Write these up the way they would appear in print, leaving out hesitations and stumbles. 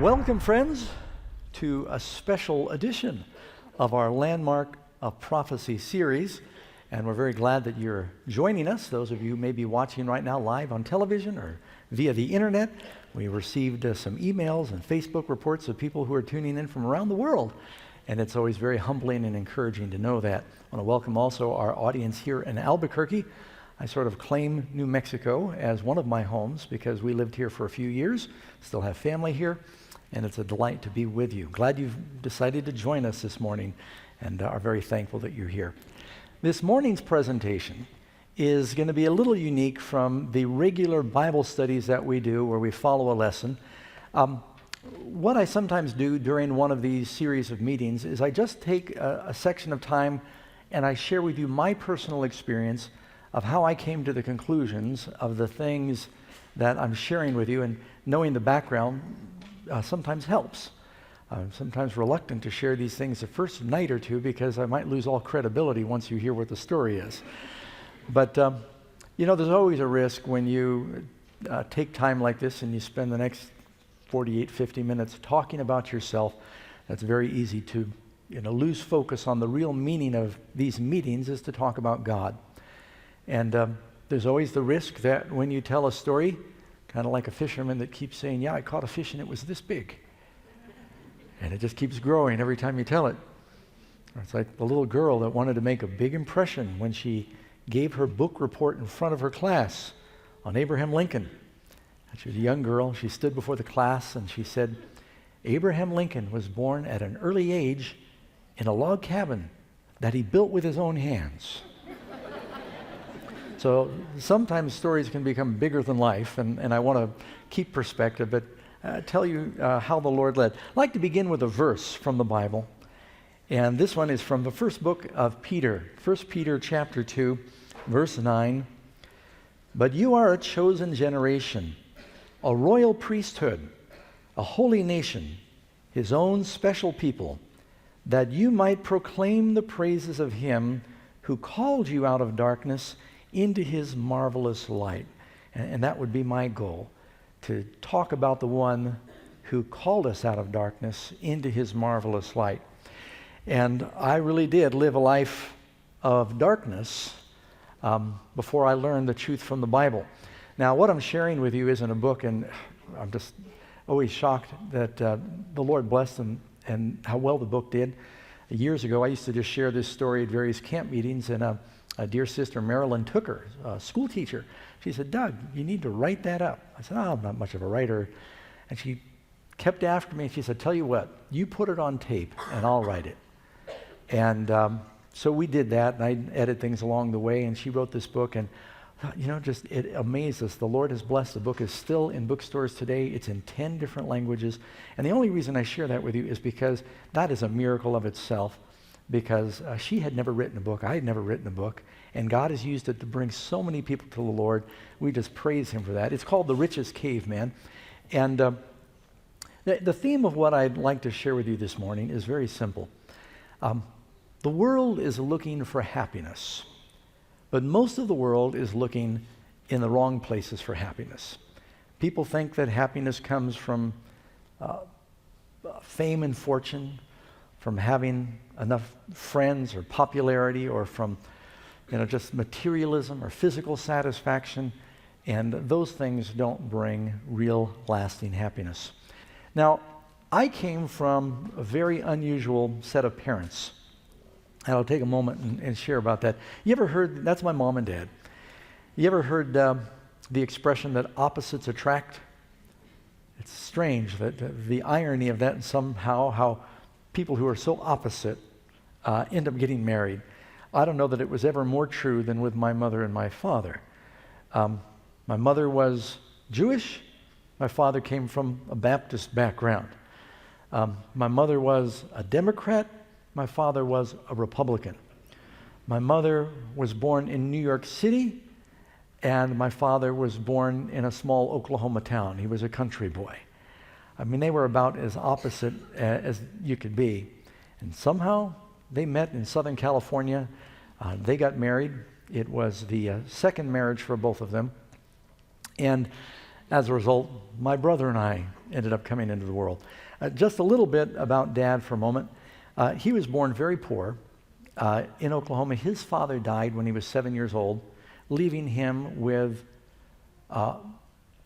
Welcome, friends, to a special edition of our Landmark of Prophecy series. And we're very glad that you're joining us. Those of you who may be watching right now live on television or via the internet. We received some emails and Facebook reports of people who are tuning in from around the world. And it's always very humbling and encouraging to know that. I want to welcome also our audience here in Albuquerque. I sort of claim New Mexico as one of my homes because we lived here for a few years, still have family here, and it's a delight to be with you. Glad you've decided to join us this morning and are very thankful that you're here. This morning's presentation is going to be a little unique from the regular Bible studies that we do where we follow a lesson. What I sometimes do during one of these series of meetings is I just take a section of time and I share with you my personal experience of how I came to the conclusions of the things that I'm sharing with you, and knowing the background sometimes helps. I'm sometimes reluctant to share these things the first night or two because I might lose all credibility once you hear what the story is. But, there's always a risk when you take time like this and you spend the next 48, 50 minutes talking about yourself. That's very easy to lose focus on the real meaning of these meetings is to talk about God. And there's always the risk that when you tell a story, kind of like a fisherman that keeps saying, yeah, I caught a fish and it was this big. And it just keeps growing every time you tell it. It's like the little girl that wanted to make a big impression when she gave her book report in front of her class on Abraham Lincoln. And she was a young girl. She stood before the class and she said, Abraham Lincoln was born at an early age in a log cabin that he built with his own hands. So sometimes stories can become bigger than life, and I want to keep perspective, but tell you how the Lord led. I'd like to begin with a verse from the Bible, and this one is from the first book of Peter, 1 Peter chapter 2, verse 9. But you are a chosen generation, a royal priesthood, a holy nation, his own special people, that you might proclaim the praises of him who called you out of darkness into his marvelous light. And that would be my goal, to talk about the one who called us out of darkness into his marvelous light. And I really did live a life of darkness before I learned the truth from the Bible. Now, what I'm sharing with you isn't a book, and I'm just always shocked that the Lord blessed them and how well the book did. Years ago, I used to just share this story at various camp meetings, and a dear sister, Marilyn Tooker, a school teacher, she said, Doug, you need to write that up. I said, I'm not much of a writer. And she kept after me, and she said, tell you what, you put it on tape, and I'll write it. And so we did that, and I edited things along the way, and she wrote this book, and just it amazed us. The Lord has blessed. The book is still in bookstores today. It's in 10 different languages. And the only reason I share that with you is because that is a miracle of itself, because she had never written a book. I had never written a book. And God has used it to bring so many people to the Lord. We just praise him for that. It's called The Richest Caveman. And the theme of what I'd like to share with you this morning is very simple. The world is looking for happiness, but most of the world is looking in the wrong places for happiness. People think that happiness comes from fame and fortune, from having enough friends or popularity, or from just materialism or physical satisfaction, and those things don't bring real lasting happiness. Now, I came from a very unusual set of parents, and I'll take a moment and share about that. You ever heard, that's my mom and dad. You ever heard the expression that opposites attract? It's strange that the irony of that, and somehow how people who are so opposite end up getting married. I don't know that it was ever more true than with my mother and my father. My mother was Jewish. My father came from a Baptist background. My mother was a Democrat. My father was a Republican. My mother was born in New York City, and my father was born in a small Oklahoma town. He was a country boy. I mean, they were about as opposite as you could be. And somehow they met in Southern California. They got married. It was the second marriage for both of them. And As a result, my brother and I ended up coming into the world. Just a little bit about Dad for a moment. He was born very poor in Oklahoma. His father died when he was 7 years old, leaving him with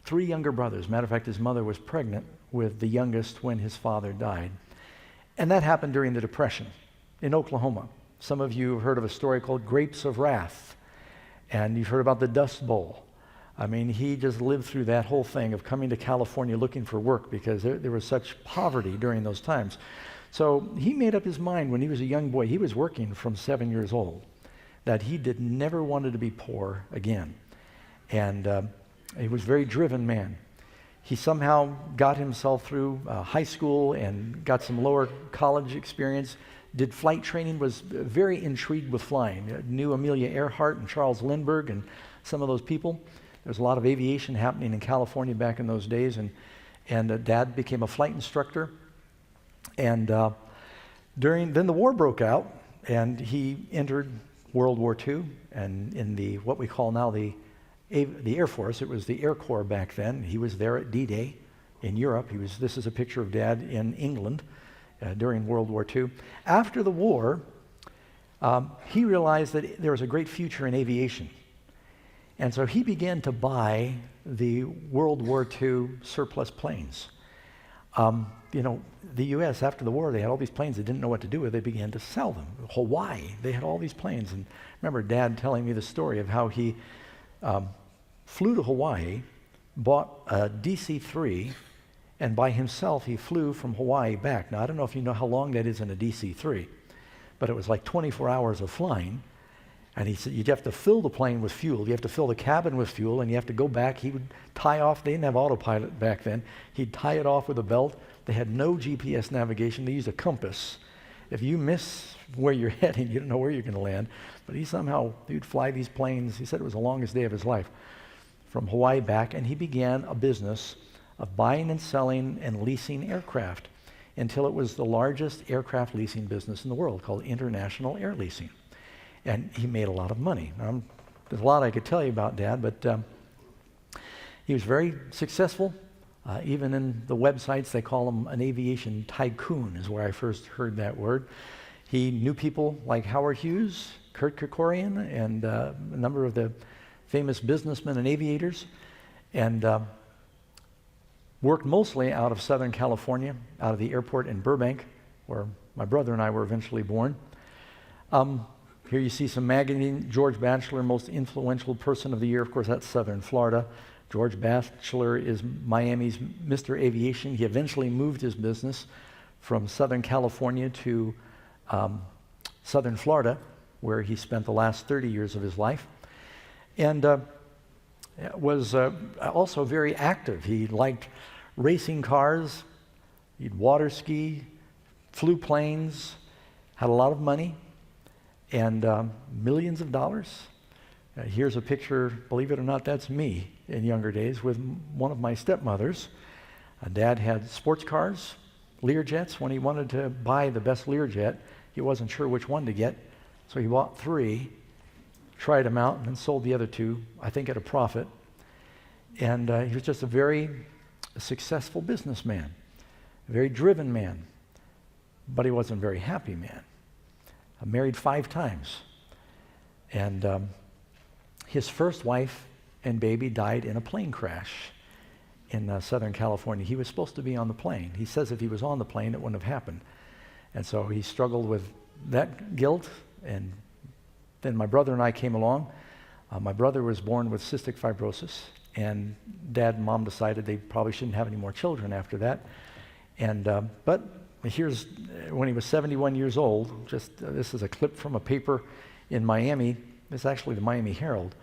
3 younger brothers. Matter of fact, his mother was pregnant with the youngest when his father died. And that happened during the Depression in Oklahoma. Some of you have heard of a story called Grapes of Wrath, and you've heard about the Dust Bowl. I mean, he just lived through that whole thing of coming to California looking for work because there was such poverty during those times. So he made up his mind when he was a young boy, he was working from 7 years old, that he never wanted to be poor again. And he was a very driven man. He somehow got himself through high school and got some lower college experience, did flight training, was very intrigued with flying, knew Amelia Earhart and Charles Lindbergh and some of those people. There was a lot of aviation happening in California back in those days, and Dad became a flight instructor. And then the war broke out, and he entered World War II, and in what we call now the Air Force. It was the Air Corps back then. He was there at D-Day in Europe. This is a picture of Dad in England during World War II. After the war, he realized that there was a great future in aviation. And so he began to buy the World War II surplus planes. The U.S., after the war, they had all these planes they didn't know what to do with. They began to sell them. Hawaii, they had all these planes. And I remember Dad telling me the story of how he flew to Hawaii, bought a DC-3, and by himself he flew from Hawaii back. Now, I don't know if you know how long that is in a DC-3, but it was like 24 hours of flying. And he said, you'd have to fill the plane with fuel. You have to fill the cabin with fuel, and you have to go back. He would tie off. They didn't have autopilot back then. He'd tie it off with a belt. They had no GPS navigation. They used a compass. If you miss where you're heading, you don't know where you're going to land. But he'd fly these planes. He said it was the longest day of his life from Hawaii back, and he began a business of buying and selling and leasing aircraft until it was the largest aircraft leasing business in the world, called International Air Leasing. And he made a lot of money. There's a lot I could tell you about Dad, but he was very successful. Even in the websites, they call him an aviation tycoon, is where I first heard that word. He knew people like Howard Hughes, Kurt Kerkorian, and a number of the famous businessmen and aviators, and worked mostly out of Southern California, out of the airport in Burbank, where my brother and I were eventually born. Here you see some magazine. George Batchelor, most influential person of the year. Of course, that's Southern Florida. George Batchelor is Miami's Mr. Aviation. He eventually moved his business from Southern California to Southern Florida, where he spent the last 30 years of his life. And was also very active. He liked racing cars. He'd water ski, flew planes, had a lot of money, and millions of dollars. Here's a picture, believe it or not, that's me in younger days with one of my stepmothers. Dad had sports cars, Learjets. When he wanted to buy the best Learjet, he wasn't sure which one to get, so he bought 3, tried them out, and then sold the other 2, I think at a profit. And he was just a very successful businessman, a very driven man, but he wasn't a very happy man. Married 5 times. And his first wife and baby died in a plane crash in Southern California. He was supposed to be on the plane. He says if he was on the plane, it wouldn't have happened. And so he struggled with that guilt. And then my brother and I came along. My brother was born with cystic fibrosis, and Dad and Mom decided they probably shouldn't have any more children after that. And but here's when he was 71 years old. This is a clip from a paper in Miami. It's actually the Miami Herald.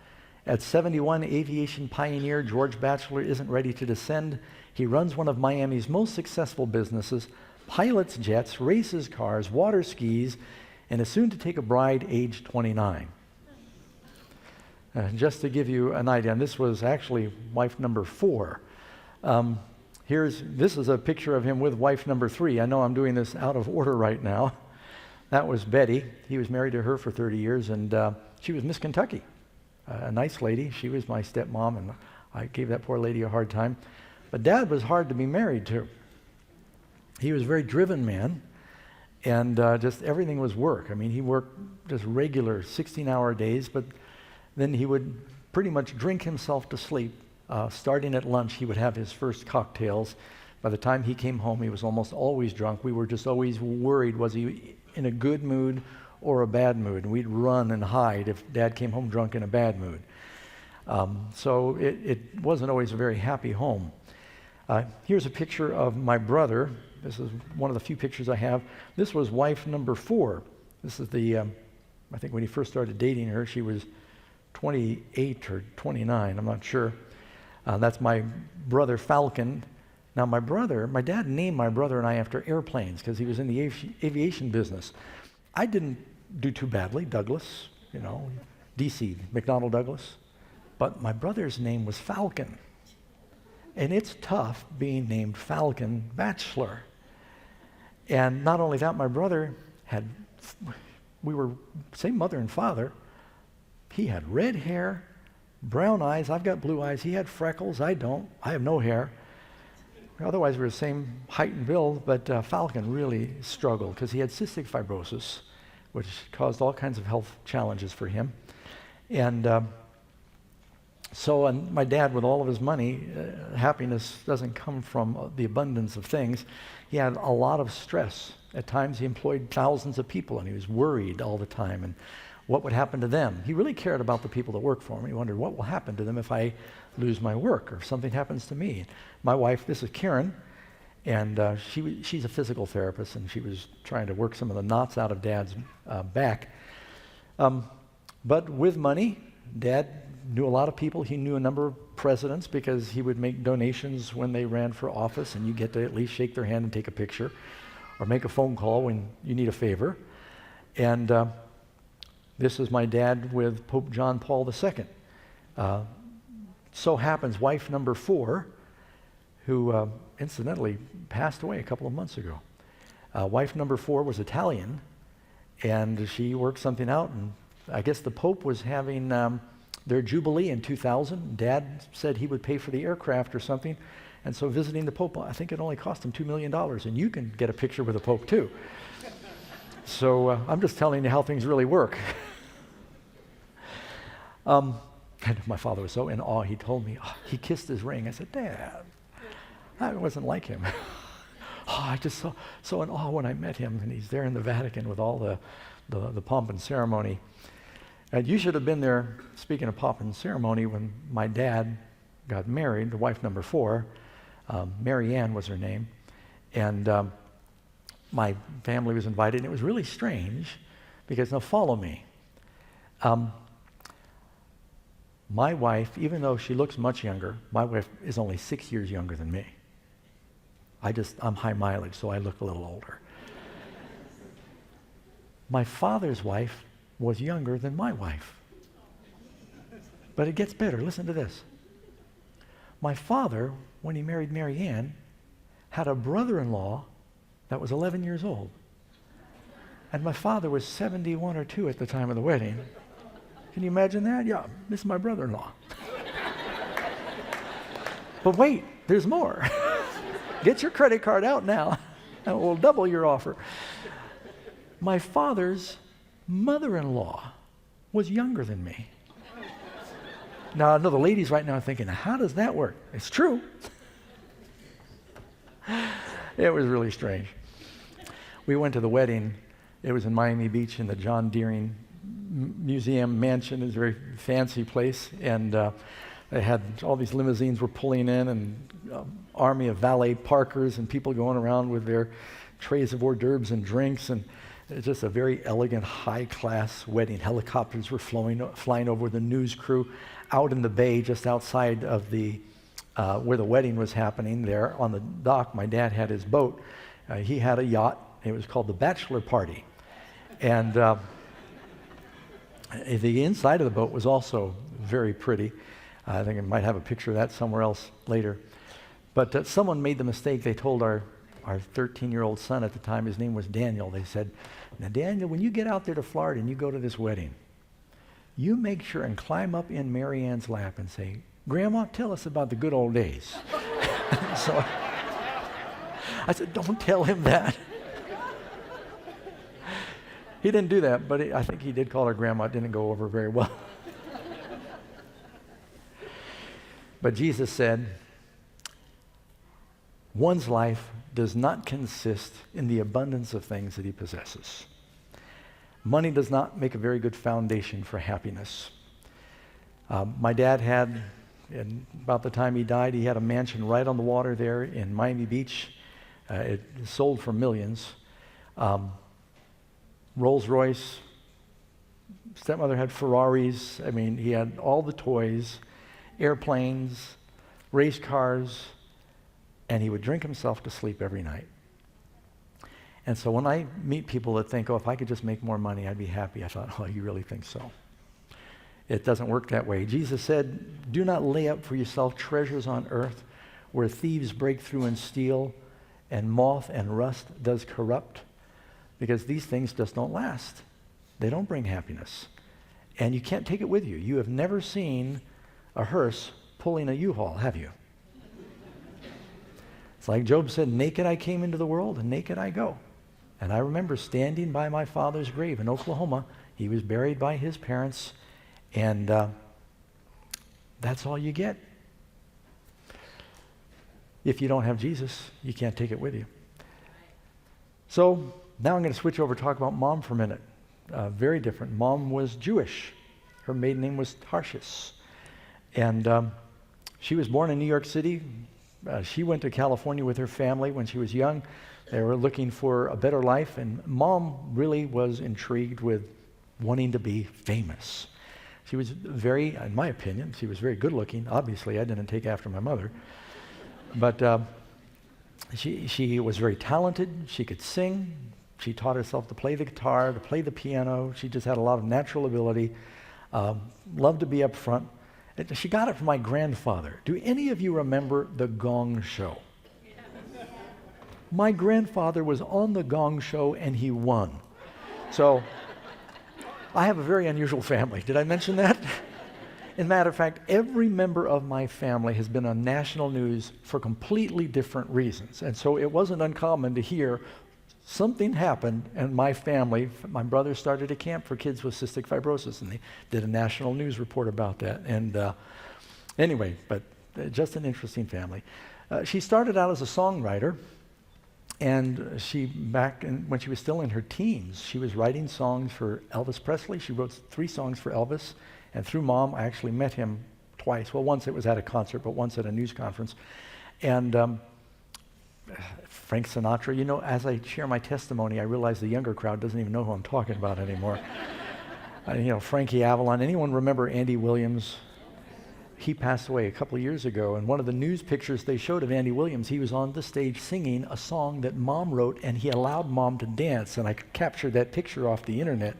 At 71, aviation pioneer George Batchelor isn't ready to descend. He runs one of Miami's most successful businesses, pilots jets, races cars, water skis, and is soon to take a bride aged 29. Just to give you an idea, and this was actually wife number 4. This is a picture of him with wife number 3. I know I'm doing this out of order right now. That was Betty. He was married to her for 30 years, and she was Miss Kentucky, a nice lady. She was my stepmom, and I gave that poor lady a hard time. But Dad was hard to be married to. He was a very driven man, and just everything was work. I mean, he worked just regular 16-hour days, but then he would pretty much drink himself to sleep. Starting at lunch, he would have his first cocktails. By the time he came home, he was almost always drunk. We were just always worried, was he in a good mood or a bad mood? And we'd run and hide if Dad came home drunk in a bad mood. So it wasn't always a very happy home. Here's a picture of my brother. This is one of the few pictures I have. This was wife number 4. This is the, I think when he first started dating her, she was 28 or 29, I'm not sure. That's my brother Falcon. Now my dad named my brother and I after airplanes because he was in the aviation business. I didn't do too badly, Douglas, DC, McDonnell Douglas. But my brother's name was Falcon. And it's tough being named Falcon Batchelor. And not only that, my brother we were same mother and father. He had red hair, brown eyes. I've got blue eyes. He had freckles. I don't. I have no hair. Otherwise, we were the same height and build, but Falcon really struggled because he had cystic fibrosis, which caused all kinds of health challenges for him. And and my dad, with all of his money, happiness doesn't come from the abundance of things. He had a lot of stress. At times, he employed thousands of people, and he was worried all the time. And what would happen to them? He really cared about the people that worked for him. He wondered, what will happen to them if I lose my work or if something happens to me? My wife, this is Karen, and she's a physical therapist, and she was trying to work some of the knots out of Dad's back. But with money, Dad knew a lot of people. He knew a number of presidents because he would make donations when they ran for office, and you get to at least shake their hand and take a picture or make a phone call when you need a favor. And this is my dad with Pope John Paul II. So happens wife number 4, who incidentally passed away a couple of months ago. Wife number 4 was Italian, and she worked something out, and I guess the Pope was having their Jubilee in 2000. Dad said he would pay for the aircraft or something, and so visiting the Pope, I think it only cost him $2 million, and you can get a picture with the Pope too. So I'm just telling you how things really work. And my father was so in awe, he told me, he kissed his ring. I said, Dad, I wasn't like him. I just so in awe when I met him, and he's there in the Vatican with all the pomp and ceremony. And you should have been there, speaking of pomp and ceremony, when my dad got married, the wife number 4, Mary Ann was her name, and my family was invited, and it was really strange, because, now follow me. My wife, even though she looks much younger, my wife is only 6 years younger than me. I'm high mileage, so I look a little older. My father's wife was younger than my wife. But it gets better. Listen to this. My father, when he married Mary Ann, had a brother-in-law that was 11 years old. And my father was 71 or 2 at the time of the wedding. Can you imagine that? Yeah, this is my brother-in-law. But wait, there's more. Get your credit card out now, and we'll double your offer. My father's mother-in-law was younger than me. Now, I know the ladies right now are thinking, how does that work? It's true. It was really strange. We went to the wedding. It was in Miami Beach in the John Deering Museum Mansion. It was a very fancy place, and they had all these limousines were pulling in, and army of valet parkers and people going around with their trays of hors d'oeuvres and drinks, and it's just a very elegant, high-class wedding. Helicopters were flying over the news crew out in the bay just outside of the where the wedding was happening. There on the dock, my dad had his boat. He had a yacht. It was called the Batchelor Party, and the inside of the boat was also very pretty. I think I might have a picture of that somewhere else later. But someone made the mistake. They told our 13-year-old son at the time, his name was Daniel, they said, now Daniel, when you get out there to Florida and you go to this wedding, you make sure and climb up in Mary Ann's lap and say, Grandma, tell us about the good old days. So I said, don't tell him that. He didn't do that, but I think he did call her grandma. It didn't go over very well. But Jesus said, one's life does not consist in the abundance of things that he possesses. Money does not make a very good foundation for happiness. My dad had, and about the time he died, he had a mansion right on the water there in Miami Beach. It sold for millions. Rolls Royce. Stepmother had Ferraris. I mean, he had all the toys, airplanes, race cars, and he would drink himself to sleep every night. And so when I meet people that think, oh, if I could just make more money, I'd be happy, I thought, oh, you really think so? It doesn't work that way. Jesus said, do not lay up for yourself treasures on earth where thieves break through and steal, and moth and rust does corrupt, because these things just don't last. They don't bring happiness. And you can't take it with you. You have never seen a hearse pulling a U-Haul, have you? It's like Job said, naked I came into the world, and naked I go. And I remember standing by my father's grave in Oklahoma. He was buried by his parents, and that's all you get. If you don't have Jesus, you can't take it with you. So now I'm going to switch over to talk about Mom for a minute. Very different. Mom was Jewish. Her maiden name was Tarshish. And she was born in New York City. She went to California with her family when she was young. They were looking for a better life, and Mom really was intrigued with wanting to be famous. She was very, in my opinion, she was very good looking. Obviously, I didn't take after my mother. But she was very talented. She could sing. She taught herself to play the guitar, to play the piano. She just had a lot of natural ability. Loved to be up front. She got it from my grandfather. Do any of you remember the Gong Show? My grandfather was on the Gong Show and he won. So I have a very unusual family. Did I mention that? As a matter of fact, every member of my family has been on national news for completely different reasons. And so it wasn't uncommon to hear something happened and my family, my brother started a camp for kids with cystic fibrosis, and they did a national news report about that. And anyway, but just an interesting family. She started out as a songwriter, and when she was still in her teens, she was writing songs for Elvis Presley. She wrote 3 songs for Elvis. And through Mom, I actually met him twice. Well, once it was at a concert, but once at a news conference. And Frank Sinatra, you know, as I share my testimony, I realize the younger crowd doesn't even know who I'm talking about anymore. Frankie Avalon. Anyone remember Andy Williams? He passed away a couple of years ago, and one of the news pictures they showed of Andy Williams, he was on the stage singing a song that Mom wrote, and he allowed Mom to dance, and I captured that picture off the internet.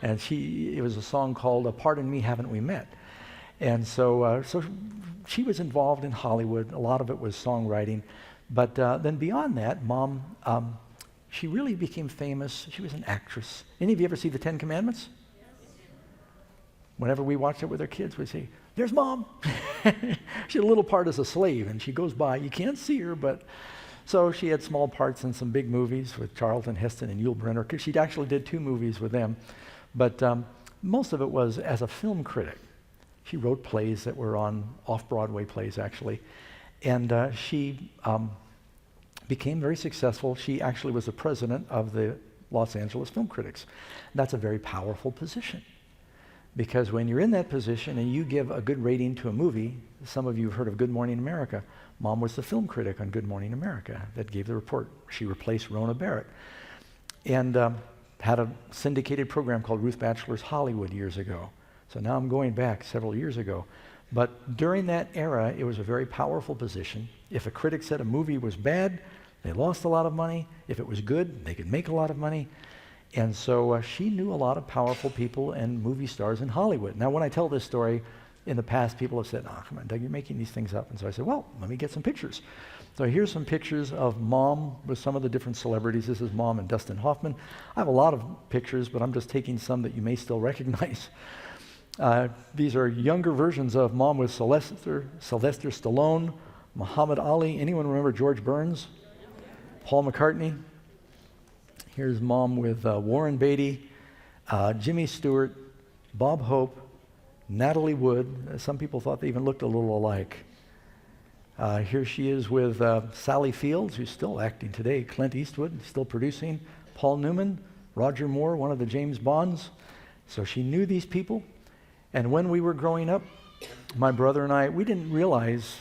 And it was a song called Pardon Me, Haven't We Met? And so she was involved in Hollywood. A lot of it was songwriting. But then beyond that, Mom, she really became famous. She was an actress. Any of you ever see the 10 Commandments? Yes. Whenever we watched it with our kids, we'd say, there's Mom. She had a little part as a slave, and she goes by. You can't see her, but... So she had small parts in some big movies with Charlton Heston and Yul Brynner, because she actually did 2 movies with them. But most of it was as a film critic. She wrote plays that were on off-Broadway plays, actually. And she became very successful. She actually was the president of the Los Angeles Film Critics. That's a very powerful position. Because when you're in that position and you give a good rating to a movie, some of you have heard of Good Morning America. Mom was the film critic on Good Morning America that gave the report. She replaced Rona Barrett. And had a syndicated program called Ruth Batchelor's Hollywood years ago. So now I'm going back several years ago. But during that era, it was a very powerful position. If a critic said a movie was bad, they lost a lot of money. If it was good, they could make a lot of money. And so she knew a lot of powerful people and movie stars in Hollywood. Now, when I tell this story, in the past, people have said, oh, come on, Doug, you're making these things up. And so I said, well, let me get some pictures. So here's some pictures of Mom with some of the different celebrities. This is Mom and Dustin Hoffman. I have a lot of pictures, but I'm just taking some that you may still recognize. These are younger versions of Mom with Sylvester Stallone, Muhammad Ali. Anyone remember George Burns? Paul McCartney. Here's Mom with Warren Beatty, Jimmy Stewart, Bob Hope, Natalie Wood. Some people thought they even looked a little alike. Here she is with Sally Fields, who's still acting today, Clint Eastwood, still producing, Paul Newman, Roger Moore, one of the James Bonds. So she knew these people. And when we were growing up, my brother and I, we didn't realize,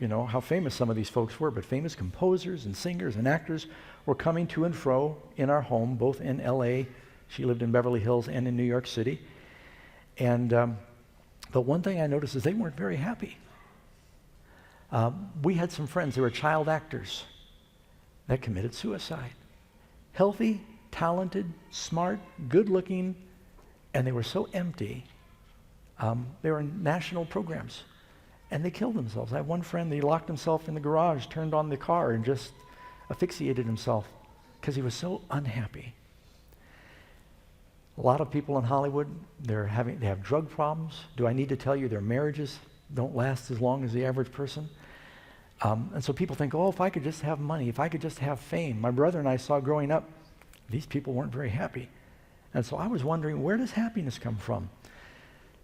how famous some of these folks were, but famous composers and singers and actors were coming to and fro in our home, both in L.A., she lived in Beverly Hills, and in New York City. And but one thing I noticed is they weren't very happy. We had some friends, they were child actors that committed suicide. Healthy, talented, smart, good-looking, and they were so empty. They were in national programs, and they killed themselves. I have one friend, he locked himself in the garage, turned on the car, and just asphyxiated himself because he was so unhappy. A lot of people in Hollywood, they have drug problems. Do I need to tell you their marriages don't last as long as the average person? And so people think, if I could just have money, if I could just have fame. My brother and I saw growing up, these people weren't very happy. And so I was wondering, where does happiness come from?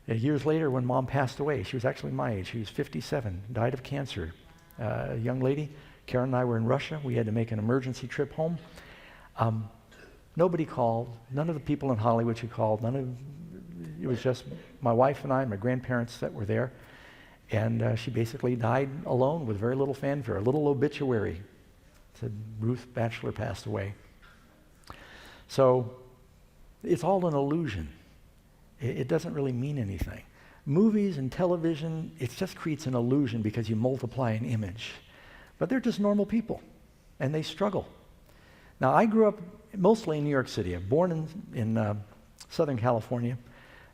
Years later, when Mom passed away, she was actually my age. She was 57, died of cancer. A young lady, Karen and I were in Russia. We had to make an emergency trip home. Nobody called. None of the people in Hollywood who called. It was just my wife and I, my grandparents that were there. And she basically died alone with very little fanfare, a little obituary. It said Ruth Batchelor passed away. So it's all an illusion. It doesn't really mean anything. Movies and television, it just creates an illusion because you multiply an image. But they're just normal people, and they struggle. Now, I grew up mostly in New York City. I'm born in Southern California,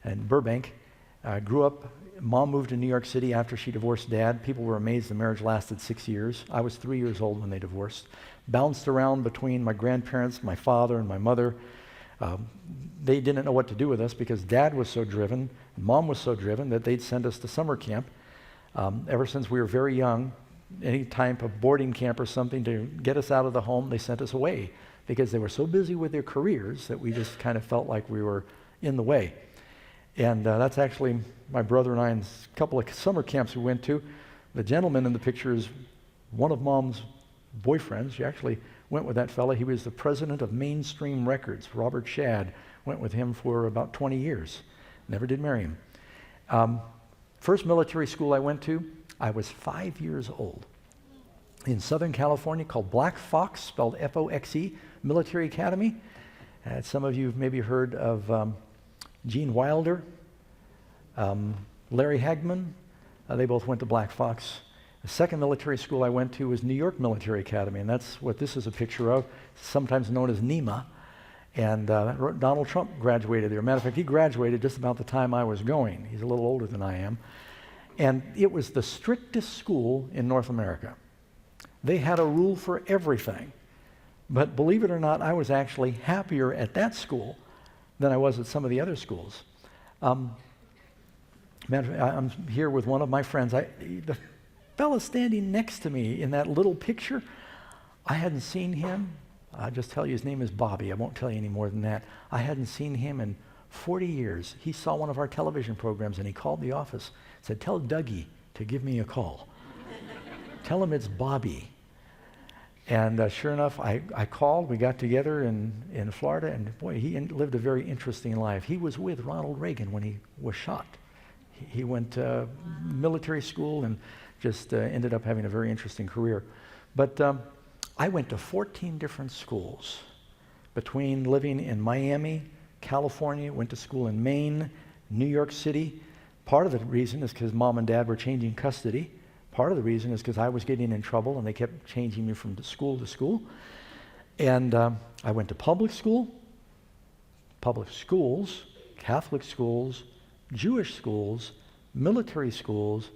in Burbank. I grew up, Mom moved to New York City after she divorced Dad. People were amazed the marriage lasted 6 years. I was 3 years old when they divorced. Bounced around between my grandparents, my father, and my mother. They didn't know what to do with us because Dad was so driven, Mom was so driven that they'd send us to summer camp. Ever since we were very young, any type of boarding camp or something to get us out of the home, they sent us away because they were so busy with their careers that we just kind of felt like we were in the way. And that's actually my brother and I in a couple of summer camps we went to. The gentleman in the picture is one of Mom's boyfriends. She actually went with that fella. He was the president of Mainstream Records. Robert Shadd went with him for about 20 years. Never did marry him. First military school I went to, I was 5 years old. In Southern California, called Black Fox, spelled F-O-X-E, Military Academy. Some of you have maybe heard of Gene Wilder, Larry Hagman. They both went to Black Fox. The second military school I went to was New York Military Academy, and that's what this is a picture of, sometimes known as NEMA. And Donald Trump graduated there. Matter of fact, he graduated just about the time I was going. He's a little older than I am. And it was the strictest school in North America. They had a rule for everything. But believe it or not, I was actually happier at that school than I was at some of the other schools. I'm here with one of my friends. The fellow standing next to me in that little picture, I hadn't seen him. I'll just tell you his name is Bobby. I won't tell you any more than that. I hadn't seen him in 40 years. He saw one of our television programs and he called the office, said, "Tell Dougie to give me a call. Tell him it's Bobby." And sure enough, I called. We got together in Florida, and boy, he lived a very interesting life. He was with Ronald Reagan when he was shot. He went to military school and just ended up having a very interesting career. But I went to 14 different schools between living in Miami, California, went to school in Maine, New York City. Part of the reason is because Mom and Dad were changing custody. Part of the reason is because I was getting in trouble and they kept changing me from school to school. And I went to public school, public schools, Catholic schools, Jewish schools, military schools.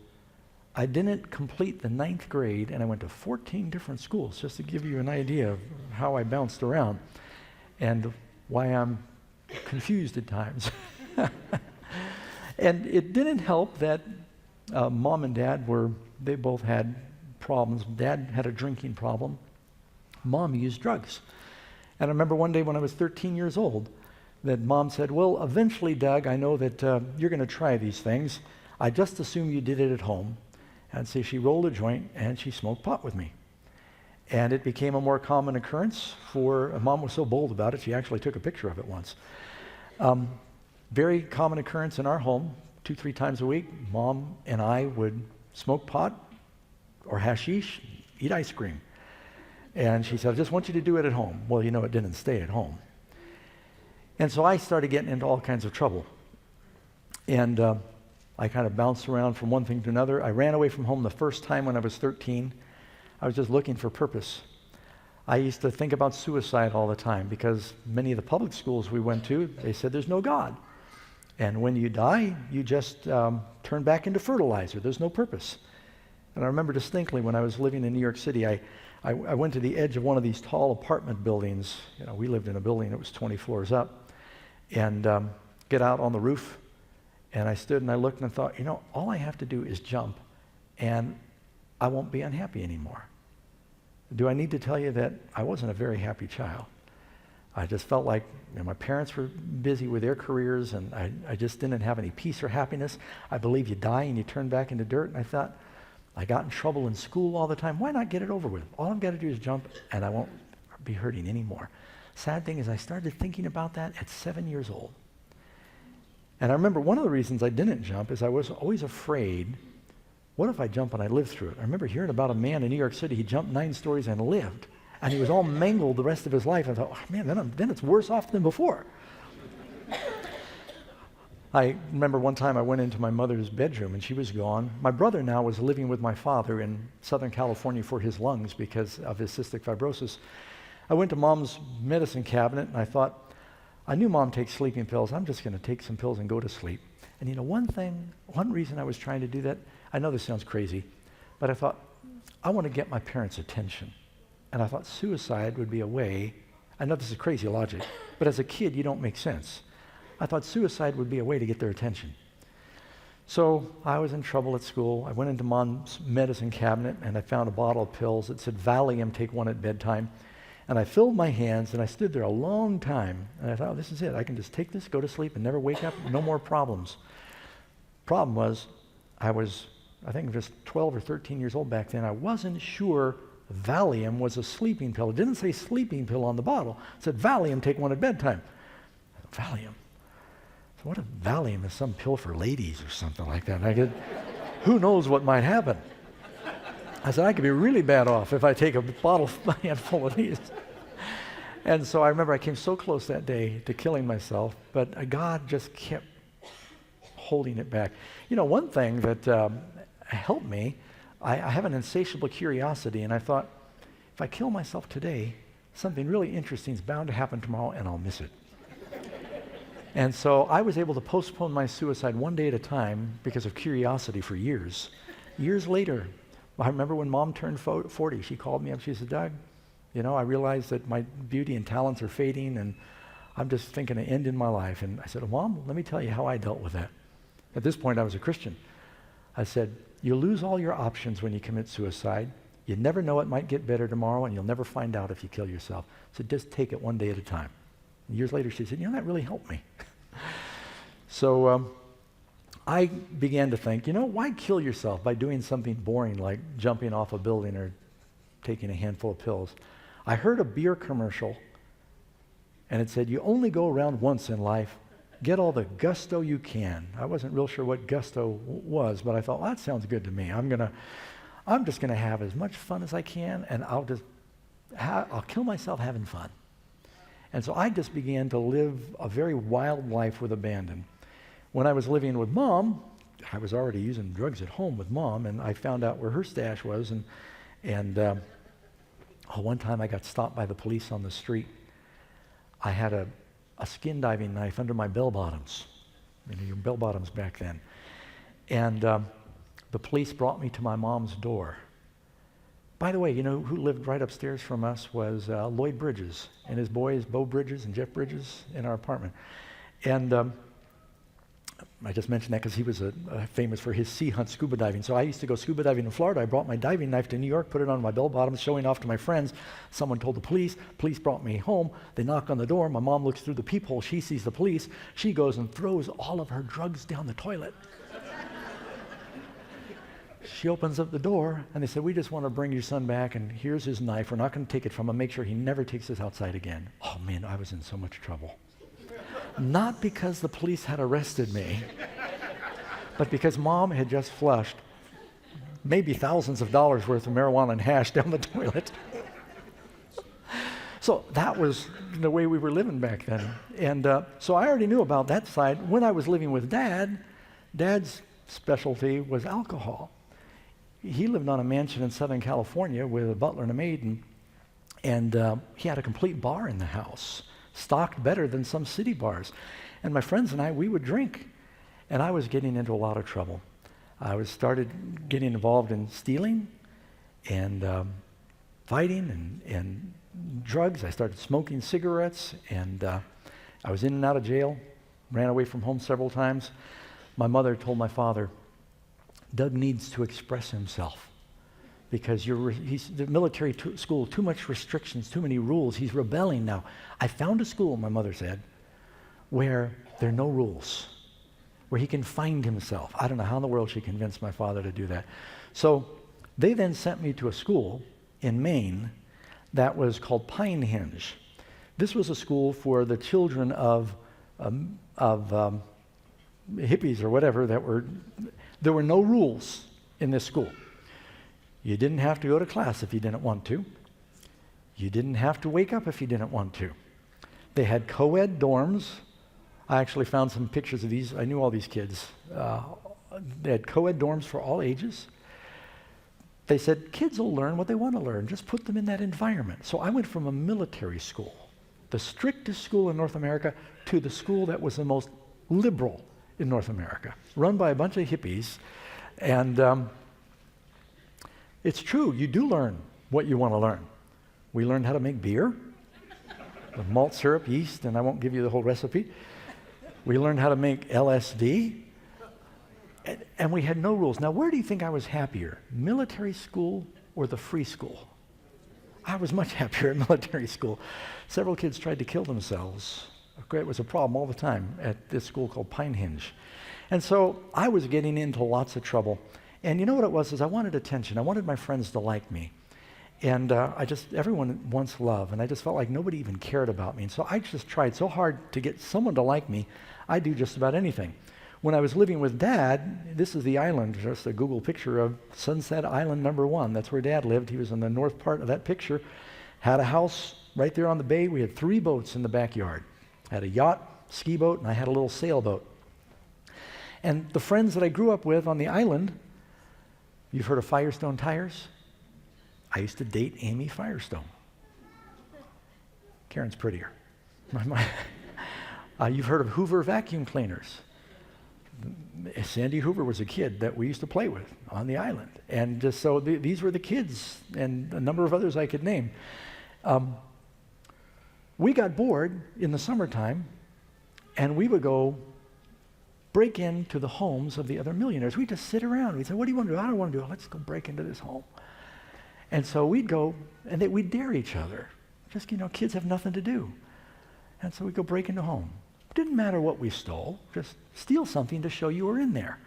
I didn't complete the 9th grade, and I went to 14 different schools, just to give you an idea of how I bounced around and why I'm confused at times. And it didn't help that Mom and Dad they both had problems. Dad had a drinking problem. Mom used drugs. And I remember one day when I was 13 years old that Mom said, well, eventually, Doug, I know that you're going to try these things. I just assume you did it at home. And so she rolled a joint and she smoked pot with me. And it became a more common occurrence Mom was so bold about it, she actually took a picture of it once. Very common occurrence in our home, 2-3 times a week. Mom and I would smoke pot or hashish, eat ice cream. And she said, I just want you to do it at home. Well, it didn't stay at home. And so I started getting into all kinds of trouble. And I kind of bounced around from one thing to another. I ran away from home the first time when I was 13. I was just looking for purpose. I used to think about suicide all the time because many of the public schools we went to, they said there's no God. And when you die, you just turn back into fertilizer. There's no purpose. And I remember distinctly when I was living in New York City, I went to the edge of one of these tall apartment buildings. We lived in a building that was 20 floors up. And get out on the roof. And I stood and I looked and I thought, all I have to do is jump and I won't be unhappy anymore. Do I need to tell you that I wasn't a very happy child? I just felt like my parents were busy with their careers and I just didn't have any peace or happiness. I believe you die and you turn back into dirt. And I thought, I got in trouble in school all the time. Why not get it over with? All I've got to do is jump and I won't be hurting anymore. Sad thing is I started thinking about that at 7 years old. And I remember one of the reasons I didn't jump is I was always afraid, what if I jump and I live through it? I remember hearing about a man in New York City, he jumped 9 stories and lived. And he was all mangled the rest of his life. I thought, oh, man, then it's worse off than before. I remember one time I went into my mother's bedroom and she was gone. My brother now was living with my father in Southern California for his lungs because of his cystic fibrosis. I went to Mom's medicine cabinet and I thought, I knew Mom takes sleeping pills. I'm just going to take some pills and go to sleep. And one reason I was trying to do that, I know this sounds crazy, but I thought, I want to get my parents' attention. And I thought suicide would be a way, I know this is crazy logic, but as a kid, you don't make sense. I thought suicide would be a way to get their attention. So I was in trouble at school. I went into Mom's medicine cabinet and I found a bottle of pills. It said Valium, take one at bedtime. And I filled my hands and I stood there a long time. And I thought, oh, this is it. I can just take this, go to sleep and never wake up, no more problems. Problem was, I think just 12 or 13 years old back then. I wasn't sure Valium was a sleeping pill. It didn't say sleeping pill on the bottle. It said Valium, take one at bedtime. I thought, Valium? So what if Valium is some pill for ladies or something like that? Who knows what might happen? I said, I could be really bad off if I take a handful of these. And so I remember I came so close that day to killing myself, but God just kept holding it back. One thing that helped me, I have an insatiable curiosity, and I thought, if I kill myself today, something really interesting is bound to happen tomorrow, and I'll miss it. And so I was able to postpone my suicide one day at a time because of curiosity for years. Years later, I remember when Mom turned 40, she called me up, she said, Doug, I realize that my beauty and talents are fading, and I'm just thinking an end in my life. And I said, Mom, let me tell you how I dealt with that. At this point, I was a Christian. I said, you lose all your options when you commit suicide. You never know, it might get better tomorrow, and you'll never find out if you kill yourself. So just take it one day at a time. And years later, she said, that really helped me. So I began to think, why kill yourself by doing something boring like jumping off a building or taking a handful of pills? I heard a beer commercial, and it said, you only go around once in life. Get all the gusto you can. I wasn't real sure what gusto was, but I thought, well, that sounds good to me. I'm just gonna have as much fun as I can, and I'll kill myself having fun. And so I just began to live a very wild life with abandon. When I was living with Mom, I was already using drugs at home with Mom, and I found out where her stash was, and one time I got stopped by the police on the street. I had a skin diving knife under my bell bottoms. Your bell bottoms back then. And the police brought me to my mom's door. By the way, who lived right upstairs from us was Lloyd Bridges and his boys, Bo Bridges and Jeff Bridges, in our apartment. And I just mentioned that because he was famous for his sea hunt scuba diving. So I used to go scuba diving in Florida. I brought my diving knife to New York, put it on my bell bottom, showing off to my friends. Someone told the police. Police brought me home. They knock on the door. My mom looks through the peephole. She sees the police. She goes and throws all of her drugs down the toilet. She opens up the door, and they said, we just want to bring your son back, and here's his knife. We're not going to take it from him. Make sure he never takes this outside again. Oh, man, I was in so much trouble. Not because the police had arrested me, but because Mom had just flushed maybe thousands of dollars worth of marijuana and hash down the toilet. So that was the way we were living back then. And so I already knew about that side. When I was living with Dad's specialty was alcohol. He lived on a mansion in Southern California with a butler and a maid, and he had a complete bar in the house, stocked better than some city bars. And my friends and I, we would drink, and I was getting into a lot of trouble. I started getting involved in stealing and fighting and drugs. I started smoking cigarettes, and I was in and out of jail, ran away from home several times. My mother told my father, Doug needs to express himself because he's the military school, too much restrictions, too many rules. He's rebelling now. I found a school, my mother said, where there are no rules, where he can find himself. I don't know how in the world she convinced my father to do that. So they then sent me to a school in Maine that was called Pinehenge. This was a school for the children of hippies or whatever there were no rules in this school. You didn't have to go to class if you didn't want to. You didn't have to wake up if you didn't want to. They had co-ed dorms. I actually found some pictures of these. I knew all these kids. They had co-ed dorms for all ages. They said, kids will learn what they want to learn. Just put them in that environment. So I went from a military school, the strictest school in North America, to the school that was the most liberal in North America, run by a bunch of hippies. And it's true, you do learn what you want to learn. We learned how to make beer with malt syrup, yeast, and I won't give you the whole recipe. We learned how to make LSD, and we had no rules. Now, where do you think I was happier, military school or the free school? I was much happier at military school. Several kids tried to kill themselves. It was a problem all the time at this school called Pinehenge. And so I was getting into lots of trouble. And you know what it was, is I wanted attention. I wanted my friends to like me. And everyone wants love, and I just felt like nobody even cared about me. And so I just tried so hard to get someone to like me, I'd do just about anything. When I was living with Dad, this is the island, just a Google picture of Sunset Island number 1. That's where Dad lived. He was in the north part of that picture. Had a house right there on the bay. We had 3 boats in the backyard. Had a yacht, ski boat, and I had a little sailboat. And the friends that I grew up with on the island, you've heard of Firestone Tires? I used to date Amy Firestone. Karen's prettier. You've heard of Hoover vacuum cleaners. Sandy Hoover was a kid that we used to play with on the island. And just so these were the kids, and a number of others I could name. We got bored in the summertime, and we would go break into the homes of the other millionaires. We'd just sit around. We'd say, what do you want to do? I don't want to do it. Let's go break into this home. And so we'd go, and we'd dare each other. Just, kids have nothing to do. And so we'd go break into home. Didn't matter what we stole. Just steal something to show you were in there.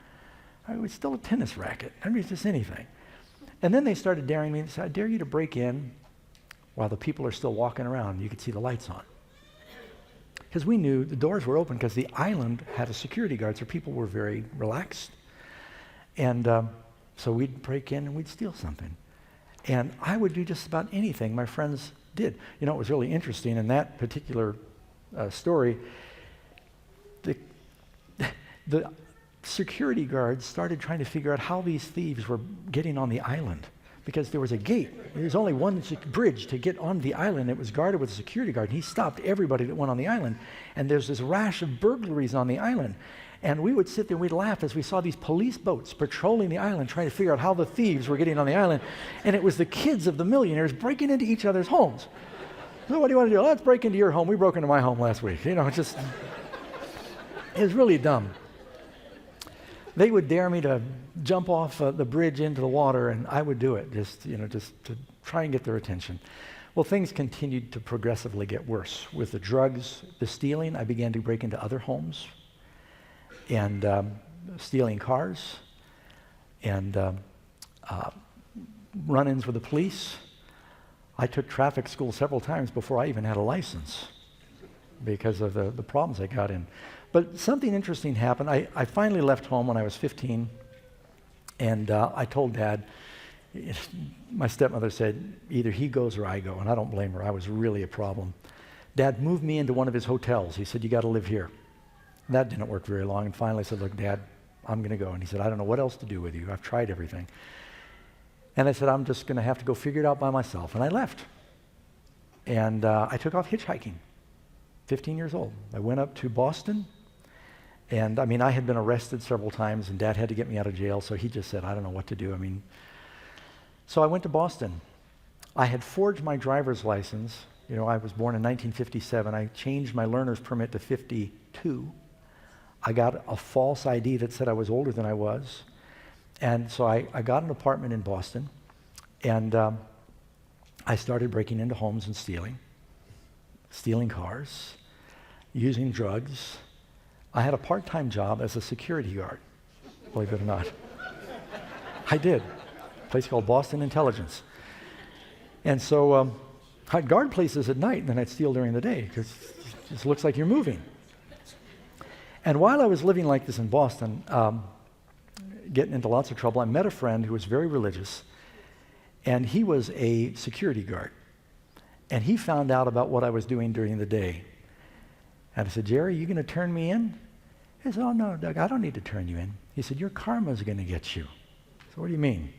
We stole a tennis racket. I mean, just anything. And then they started daring me. They said, I dare you to break in while the people are still walking around. You could see the lights on. Because we knew the doors were open because the island had a security guard, so people were very relaxed. And so we'd break in and we'd steal something. And I would do just about anything my friends did. It was really interesting in that particular story. The security guards started trying to figure out how these thieves were getting on the island, because there was a gate. There was only one bridge to get on the island. It was guarded with a security guard. And he stopped everybody that went on the island. And there's this rash of burglaries on the island. And we would sit there and we'd laugh as we saw these police boats patrolling the island, trying to figure out how the thieves were getting on the island. And it was the kids of the millionaires breaking into each other's homes. So what do you want to do? Let's break into your home. We broke into my home last week. It was really dumb. They would dare me to jump off the bridge into the water, and I would do it, just to try and get their attention. Well, things continued to progressively get worse. With the drugs, the stealing, I began to break into other homes and stealing cars and run-ins with the police. I took traffic school several times before I even had a license because of the problems I got in. But something interesting happened. I finally left home when I was 15, and I told Dad, my stepmother said, either he goes or I go, and I don't blame her. I was really a problem. Dad moved me into one of his hotels. He said, you got to live here. And that didn't work very long, and finally I said, look, Dad, I'm going to go. And he said, I don't know what else to do with you. I've tried everything. And I said, I'm just going to have to go figure it out by myself. And I left. And I took off hitchhiking, 15 years old. I went up to Boston. And I had been arrested several times, and Dad had to get me out of jail, so he just said, I don't know what to do. So I went to Boston. I had forged my driver's license. I was born in 1957. I changed my learner's permit to 52. I got a false ID that said I was older than I was. And so I got an apartment in Boston, and I started breaking into homes and stealing cars, using drugs. I had a part-time job as a security guard, believe it or not. I did. A place called Boston Intelligence. And so I'd guard places at night, and then I'd steal during the day, because it just looks like you're moving. And while I was living like this in Boston, getting into lots of trouble, I met a friend who was very religious, and he was a security guard. And he found out about what I was doing during the day. And I said, Jerry, you going to turn me in? He said, oh, no, Doug, I don't need to turn you in. He said, your karma's going to get you. So what do you mean?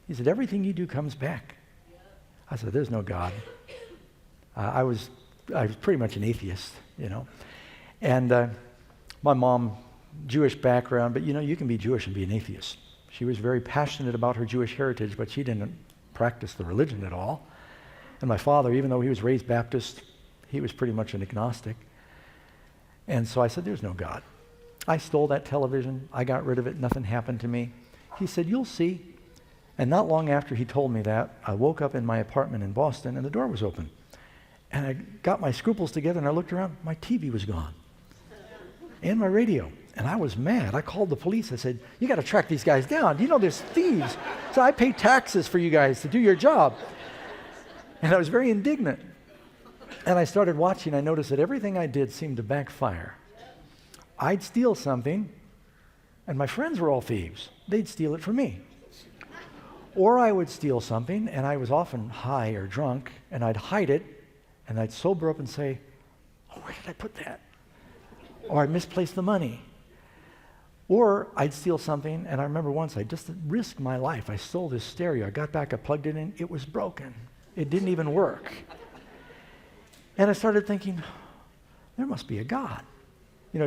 He said, everything you do comes back. I said, there's no God. I was pretty much an atheist, And my mom, Jewish background, but you can be Jewish and be an atheist. She was very passionate about her Jewish heritage, but she didn't practice the religion at all. And my father, even though he was raised Baptist, he was pretty much an agnostic. And so I said, there's no God. I stole that television. I got rid of it. Nothing happened to me. He said, you'll see. And not long after he told me that, I woke up in my apartment in Boston, and the door was open. And I got my scruples together, and I looked around. My TV was gone. And my radio. And I was mad. I called the police. I said, you got to track these guys down. There's thieves. So I pay taxes for you guys to do your job. And I was very indignant. And I started watching. I noticed that everything I did seemed to backfire. I'd steal something, and my friends were all thieves. They'd steal it from me. Or I would steal something, and I was often high or drunk, and I'd hide it, and I'd sober up and say, oh, where did I put that? Or I'd misplace the money. Or I'd steal something, and I remember once I just risked my life. I stole this stereo. I got back, I plugged it in. It was broken. It didn't even work. And I started thinking, there must be a God.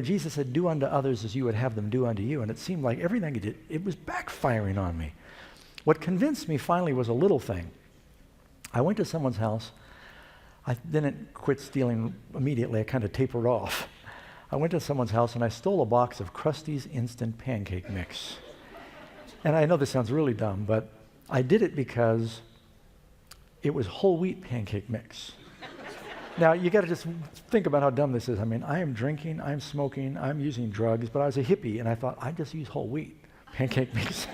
Jesus said, do unto others as you would have them do unto you. And it seemed like everything he did, it was backfiring on me. What convinced me finally was a little thing. I went to someone's house. I didn't quit stealing immediately. I kind of tapered off. I went to someone's house and I stole a box of Krusty's instant pancake mix. And I know this sounds really dumb, but I did it because it was whole wheat pancake mix. Now, you got to just think about how dumb this is. I am drinking, I'm smoking, I'm using drugs, but I was a hippie, and I thought, I'd just use whole wheat pancake mix.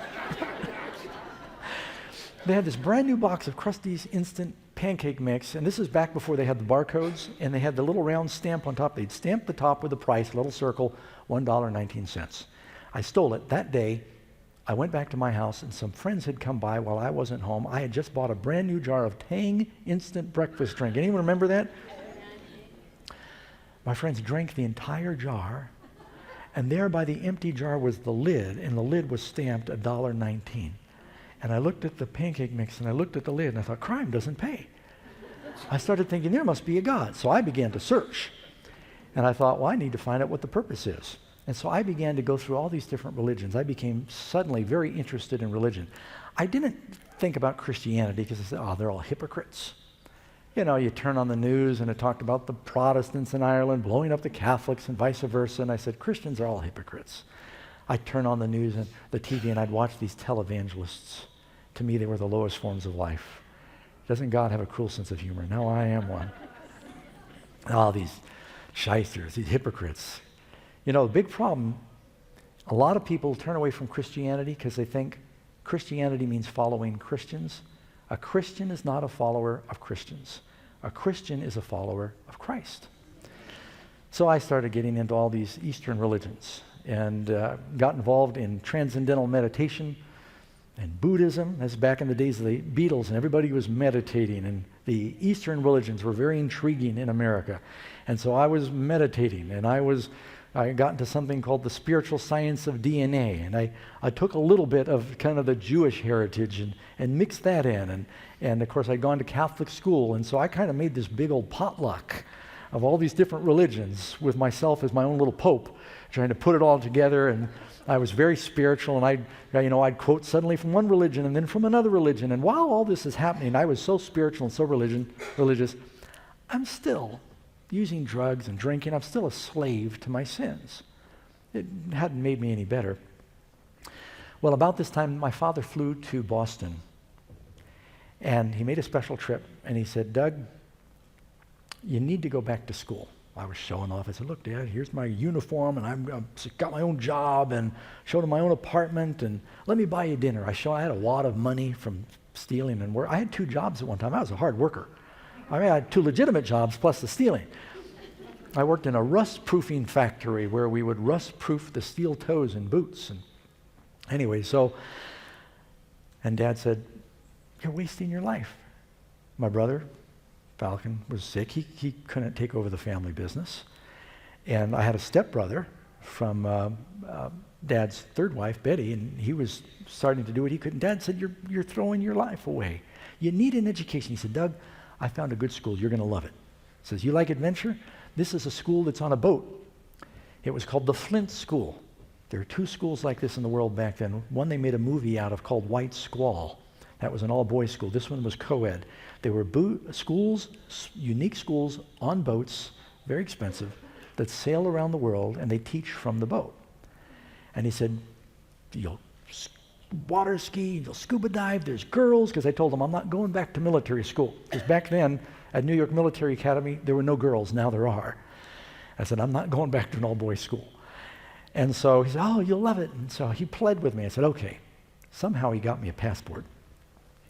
They had this brand new box of Krusty's instant pancake mix, and this is back before they had the barcodes, and they had the little round stamp on top. They'd stamp the top with the price, a little circle, $1.19. I stole it. That day, I went back to my house, and some friends had come by while I wasn't home. I had just bought a brand new jar of Tang instant breakfast drink. Anyone remember that? My friends drank the entire jar, and there by the empty jar was the lid, and the lid was stamped $1.19. And I looked at the pancake mix, and I looked at the lid, and I thought, crime doesn't pay. I started thinking, there must be a God. So I began to search. And I thought, well, I need to find out what the purpose is. And so I began to go through all these different religions. I became suddenly very interested in religion. I didn't think about Christianity because I said, oh, they're all hypocrites. You turn on the news, and it talked about the Protestants in Ireland blowing up the Catholics and vice versa. And I said, Christians are all hypocrites. I'd turn on the news and the TV and I'd watch these televangelists. To me, they were the lowest forms of life. Doesn't God have a cruel sense of humor? No, I am one. Oh, these shysters, these hypocrites. You know, the big problem, a lot of people turn away from Christianity because they think Christianity means following Christians. A Christian is not a follower of Christians. A Christian is a follower of Christ. So I started getting into all these Eastern religions and got involved in transcendental meditation and Buddhism. That's back in the days of the Beatles, and everybody was meditating, and the Eastern religions were very intriguing in America. And so I was meditating, and I got into something called the spiritual science of DNA, and I took a little bit of kind of the Jewish heritage and mixed that in, and of course I'd gone to Catholic school, and so I kind of made this big old potluck of all these different religions with myself as my own little pope, trying to put it all together. And I was very spiritual, and I'd quote suddenly from one religion and then from another religion, and while all this is happening, I was so spiritual and so religious, I'm still using drugs and drinking. I'm still a slave to my sins. It hadn't made me any better. Well, about this time, my father flew to Boston, and he made a special trip, and he said, Doug, you need to go back to school. I was showing off. I said, look, Dad, here's my uniform, and I've got my own job, and showed him my own apartment, and let me buy you dinner. I had a wad of money from stealing and work. I had 2 jobs at one time. I was a hard worker. I had 2 legitimate jobs plus the stealing. I worked in a rust-proofing factory where we would rust-proof the steel toes in boots. And anyway, and Dad said, you're wasting your life. My brother, Falcon, was sick. He couldn't take over the family business. And I had a stepbrother from Dad's 3rd wife, Betty, and he was starting to do what he could. And Dad said, you're throwing your life away. You need an education. He said, Doug, I found a good school. You're going to love it. He says, you like adventure? This is a school that's on a boat. It was called the Flint School. There are 2 schools like this in the world back then. One they made a movie out of called White Squall. That was an all-boys school. This one was co-ed. They were schools, unique schools on boats, very expensive, that sail around the world, and they teach from the boat. And he said, you'll water ski, you'll scuba dive, there's girls, because I told him I'm not going back to military school. Because back then, at New York Military Academy, there were no girls, now there are. I said, I'm not going back to an all-boys school. And so he said, oh, you'll love it. And so he pled with me. I said, okay. Somehow he got me a passport,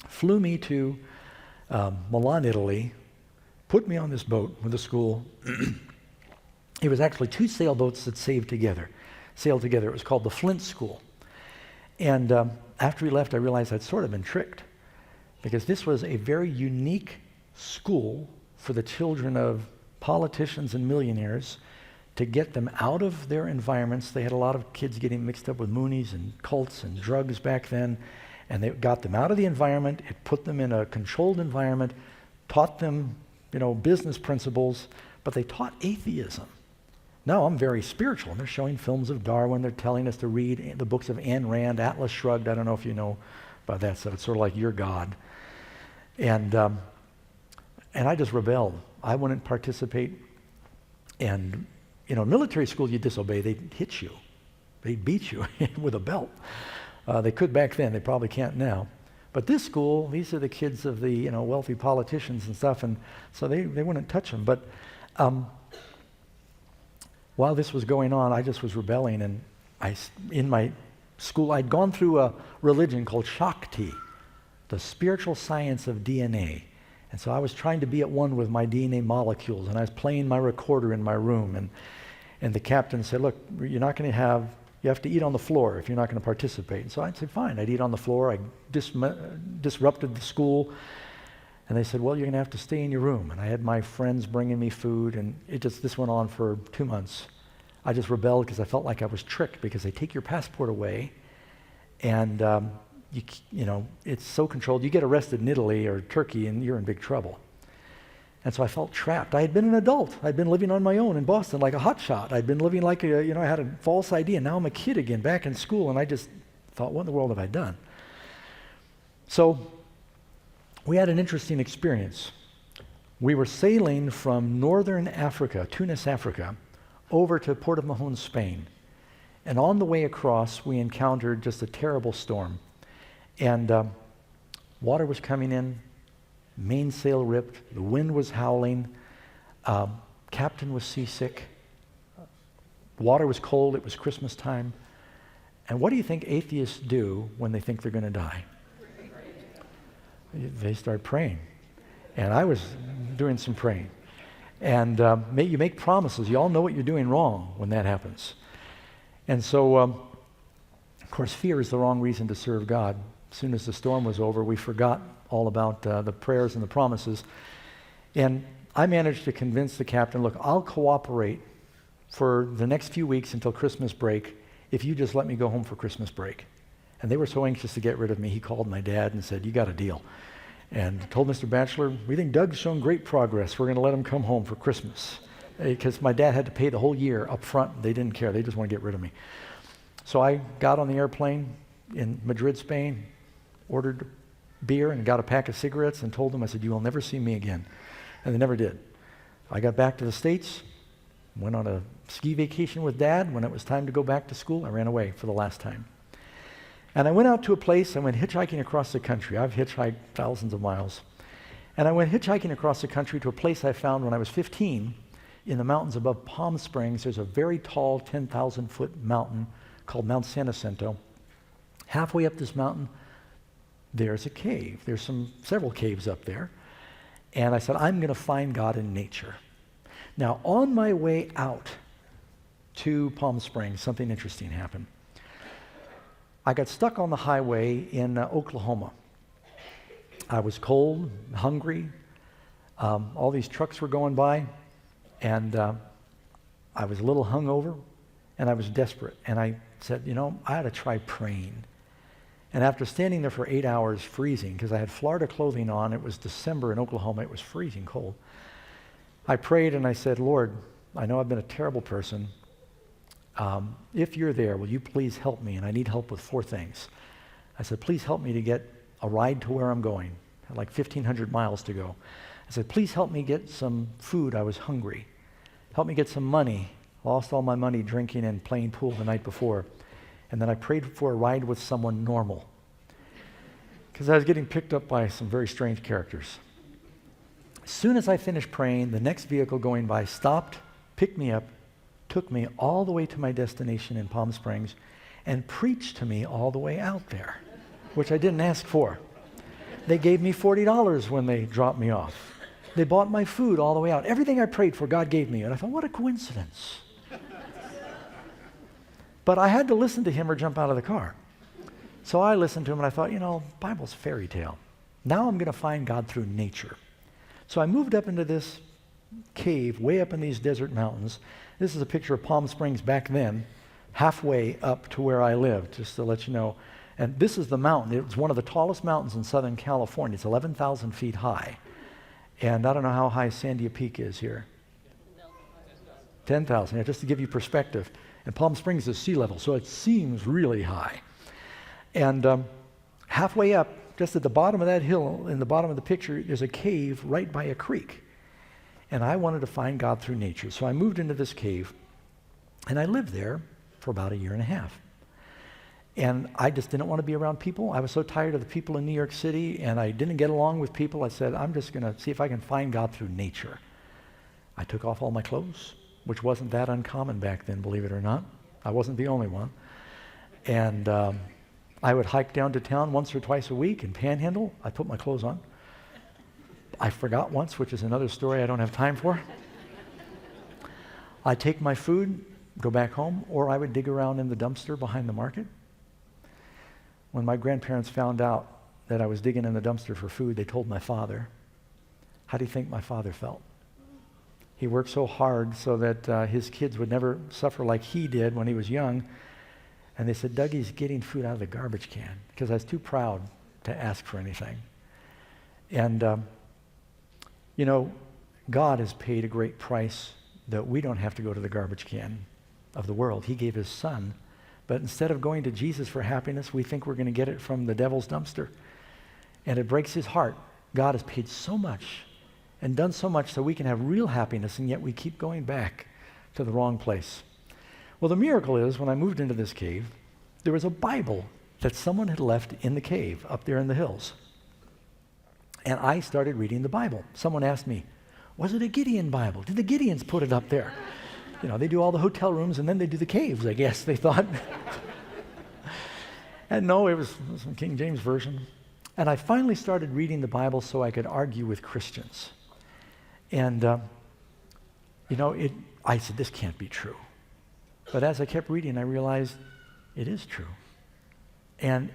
flew me to Milan, Italy, put me on this boat with the school. It was actually 2 sailboats that sailed together. It was called the Flint School. And after he left, I realized I'd sort of been tricked, because this was a very unique school for the children of politicians and millionaires to get them out of their environments. They had a lot of kids getting mixed up with Moonies and cults and drugs back then, and they got them out of the environment. It put them in a controlled environment, taught them, business principles, but they taught atheism. Now I'm very spiritual, and they're showing films of Darwin. They're telling us to read the books of Ayn Rand, Atlas Shrugged. I don't know if you know about that stuff. It's sort of like Your God. And I just rebelled. I wouldn't participate. And, military school, you disobey. They'd hit you. They'd beat you with a belt. They could back then. They probably can't now. But this school, these are the kids of the, wealthy politicians and stuff, and so they wouldn't touch them. But while this was going on, I just was rebelling, and in my school, I'd gone through a religion called Shakti, the spiritual science of DNA. And so I was trying to be at one with my DNA molecules, and I was playing my recorder in my room, and the captain said, look, you have to eat on the floor if you're not going to participate. And so I'd say, fine, I'd eat on the floor. I disrupted the school, and they said, well, you're going to have to stay in your room. And I had my friends bringing me food, and this went on for 2 months. I just rebelled because I felt like I was tricked, because they take your passport away, and it's so controlled. You get arrested in Italy or Turkey, and you're in big trouble. And so I felt trapped. I had been an adult. I'd been living on my own in Boston like a hotshot. I'd been living like I had a false ID, and now I'm a kid again, back in school, and I just thought, what in the world have I done? So we had an interesting experience. We were sailing from northern Africa, Tunis, Africa, over to Port of Mahon, Spain. And on the way across, we encountered just a terrible storm. And water was coming in, mainsail ripped, the wind was howling, captain was seasick, water was cold, it was Christmas time. And what do you think atheists do when they think they're going to die? They start praying. And I was doing some praying. And you make promises. You all know what you're doing wrong when that happens. And so, of course, fear is the wrong reason to serve God. As soon as the storm was over, we forgot all about the prayers and the promises. And I managed to convince the captain, look, I'll cooperate for the next few weeks until Christmas break if you just let me go home for Christmas break. And they were so anxious to get rid of me, he called my dad and said, you got a deal. And told Mr. Batchelor, we think Doug's shown great progress. We're going to let him come home for Christmas. Because my dad had to pay the whole year up front. They didn't care. They just want to get rid of me. So I got on the airplane in Madrid, Spain, ordered beer and got a pack of cigarettes and told them, I said, you will never see me again. And they never did. I got back to the States, went on a ski vacation with Dad. When it was time to go back to school, I ran away for the last time. And I went out to a place, I went hitchhiking across the country. I've hitchhiked thousands of miles. And I went hitchhiking across the country to a place I found when I was 15 in the mountains above Palm Springs. There's a very tall 10,000-foot mountain called Mount San Jacinto. Halfway up this mountain, there's a cave. There's several caves up there. And I said, I'm going to find God in nature. Now, on my way out to Palm Springs, something interesting happened. I got stuck on the highway in Oklahoma. I was cold, hungry. All these trucks were going by, and I was a little hungover, and I was desperate. And I said, I ought to try praying. And after standing there for 8 hours freezing, because I had Florida clothing on, it was December in Oklahoma, it was freezing cold. I prayed and I said, Lord, I know I've been a terrible person. If you're there, will you please help me? And I need help with 4 things. I said, please help me to get a ride to where I'm going. I had like 1,500 miles to go. I said, please help me get some food. I was hungry. Help me get some money. Lost all my money drinking and playing pool the night before. And then I prayed for a ride with someone normal, because I was getting picked up by some very strange characters. As soon as I finished praying, the next vehicle going by stopped, picked me up, took me all the way to my destination in Palm Springs, and preached to me all the way out there, which I didn't ask for. They gave me $40 when they dropped me off. They bought my food all the way out. Everything I prayed for, God gave me. And I thought, what a coincidence. But I had to listen to him or jump out of the car. So I listened to him and I thought, Bible's fairy tale. Now I'm going to find God through nature. So I moved up into this cave way up in these desert mountains. This is a picture of Palm Springs back then, halfway up to where I lived, just to let you know. And this is the mountain. It's one of the tallest mountains in Southern California. It's 11,000 feet high. And I don't know how high Sandia Peak is here. 10,000, yeah, just to give you perspective. And Palm Springs is sea level, so it seems really high. And halfway up, just at the bottom of that hill, in the bottom of the picture, there's a cave right by a creek. And I wanted to find God through nature. So I moved into this cave, and I lived there for about 1.5 years. And I just didn't want to be around people. I was so tired of the people in New York City, and I didn't get along with people. I said, I'm just going to see if I can find God through nature. I took off all my clothes, which wasn't that uncommon back then, believe it or not. I wasn't the only one. And I would hike down to town once or twice a week and panhandle. I put my clothes on. I forgot once, which is another story I don't have time for. I'd take my food, go back home, or I would dig around in the dumpster behind the market. When my grandparents found out that I was digging in the dumpster for food, they told my father. How do you think my father felt? He worked so hard so that his kids would never suffer like he did when he was young. And they said, Dougie's getting food out of the garbage can, because I was too proud to ask for anything. And, God has paid a great price that we don't have to go to the garbage can of the world. He gave his son. But instead of going to Jesus for happiness, we think we're going to get it from the devil's dumpster. And it breaks his heart. God has paid so much and done so much so we can have real happiness, and yet we keep going back to the wrong place. Well, the miracle is when I moved into this cave, there was a Bible that someone had left in the cave up there in the hills. And I started reading the Bible. Someone asked me, was it a Gideon Bible? Did the Gideons put it up there? You know, they do all the hotel rooms and then they do the caves, I guess, they thought. And no, it was some King James Version. And I finally started reading the Bible so I could argue with Christians. And, I said, this can't be true. But as I kept reading, I realized it is true. And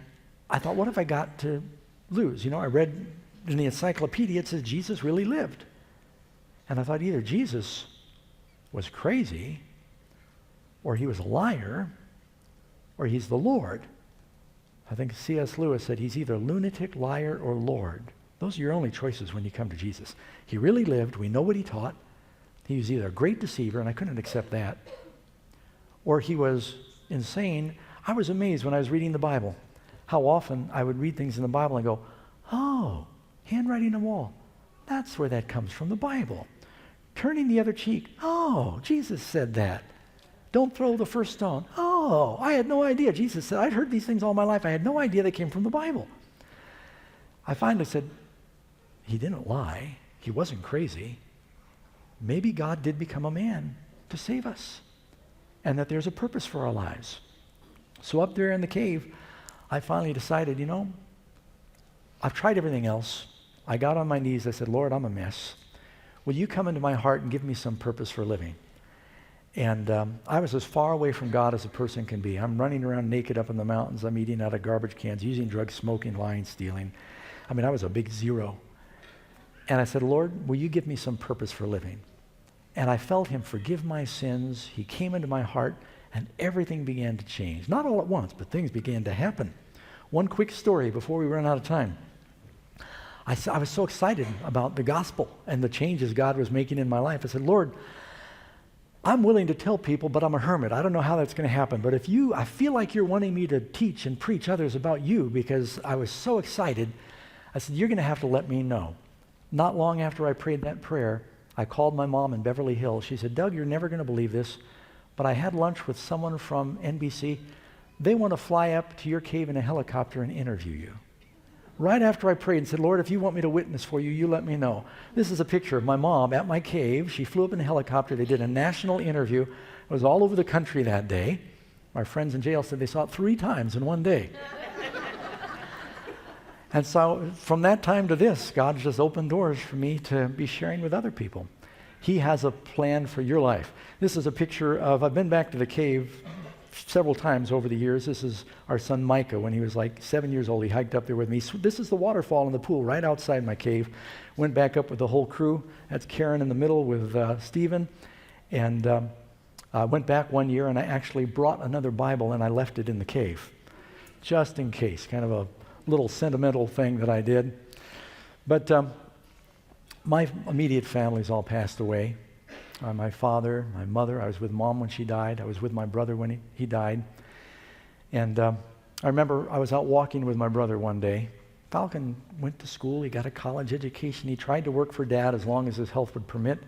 I thought, what have I got to lose? I read in the encyclopedia, it says Jesus really lived. And I thought either Jesus was crazy, or he was a liar, or he's the Lord. I think C.S. Lewis said he's either lunatic, liar, or Lord. Those are your only choices when you come to Jesus. He really lived. We know what he taught. He was either a great deceiver, and I couldn't accept that, or he was insane. I was amazed when I was reading the Bible how often I would read things in the Bible and go, oh, handwriting on the wall. That's where that comes from, the Bible. Turning the other cheek. Oh, Jesus said that. Don't throw the first stone. Oh, I had no idea. Jesus said, I'd heard these things all my life. I had no idea they came from the Bible. I finally said, he didn't lie. He wasn't crazy. Maybe God did become a man to save us, and that there's a purpose for our lives. So up there in the cave, I finally decided, I've tried everything else. I got on my knees. I said, Lord, I'm a mess. Will you come into my heart and give me some purpose for living? And I was as far away from God as a person can be. I'm running around naked up in the mountains. I'm eating out of garbage cans, using drugs, smoking, lying, stealing. I was a big zero. And I said, Lord, will you give me some purpose for living? And I felt him forgive my sins. He came into my heart, and everything began to change. Not all at once, but things began to happen. One quick story before we run out of time. I was so excited about the gospel and the changes God was making in my life. I said, Lord, I'm willing to tell people, but I'm a hermit. I don't know how that's going to happen. But I feel like you're wanting me to teach and preach others about you, because I was so excited. I said, you're going to have to let me know. Not long after I prayed that prayer, I called my mom in Beverly Hills. She said, Doug, you're never going to believe this, but I had lunch with someone from NBC. They want to fly up to your cave in a helicopter and interview you. Right after I prayed and said, Lord, if you want me to witness for you, you let me know. This is a picture of my mom at my cave. She flew up in a helicopter. They did a national interview. It was all over the country that day. My friends in jail said they saw it 3 times in one day. And so from that time to this, God just opened doors for me to be sharing with other people. He has a plan for your life. This is a picture of, I've been back to the cave several times over the years. This is our son Micah. When he was like 7 years old, he hiked up there with me. So this is the waterfall in the pool right outside my cave. Went back up with the whole crew. That's Karen in the middle with Stephen. And went back one year, and I actually brought another Bible and I left it in the cave, just in case, kind of a little sentimental thing that I did. But my immediate family's all passed away. My father, my mother. I was with Mom when she died. I was with my brother when he died. And I remember I was out walking with my brother one day. Falcon went to school. He got a college education. He tried to work for Dad as long as his health would permit.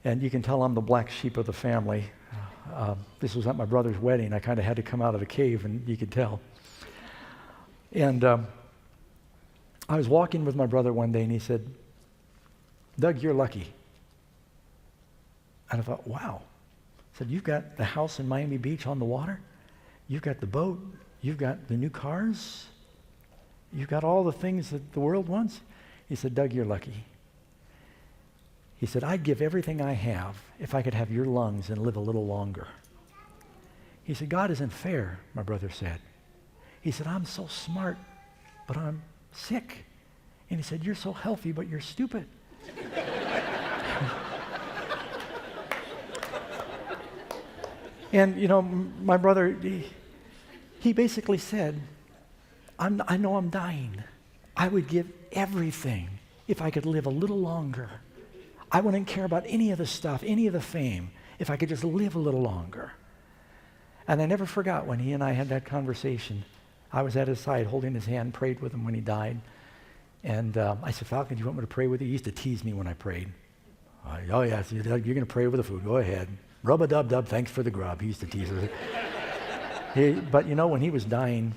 And you can tell I'm the black sheep of the family. This was at my brother's wedding. I kind of had to come out of the cave, and you could tell. And I was walking with my brother one day, and he said, Doug, you're lucky. And I thought, wow. I said, you've got the house in Miami Beach on the water. You've got the boat. You've got the new cars. You've got all the things that the world wants. He said, Doug, you're lucky. He said, I'd give everything I have if I could have your lungs and live a little longer. He said, God isn't fair, my brother said. He said, I'm so smart, but I'm sick. And he said, you're so healthy, but you're stupid. And, my brother, he basically said, I know I'm dying. I would give everything if I could live a little longer. I wouldn't care about any of the stuff, any of the fame, if I could just live a little longer. And I never forgot when he and I had that conversation. I was at his side holding his hand, prayed with him when he died. And I said, Falcon, do you want me to pray with you? He used to tease me when I prayed. Oh, yeah, you're going to pray over the food. Go ahead. Rub-a-dub-dub, thanks for the grub. He used to tease us. But you know, when he was dying,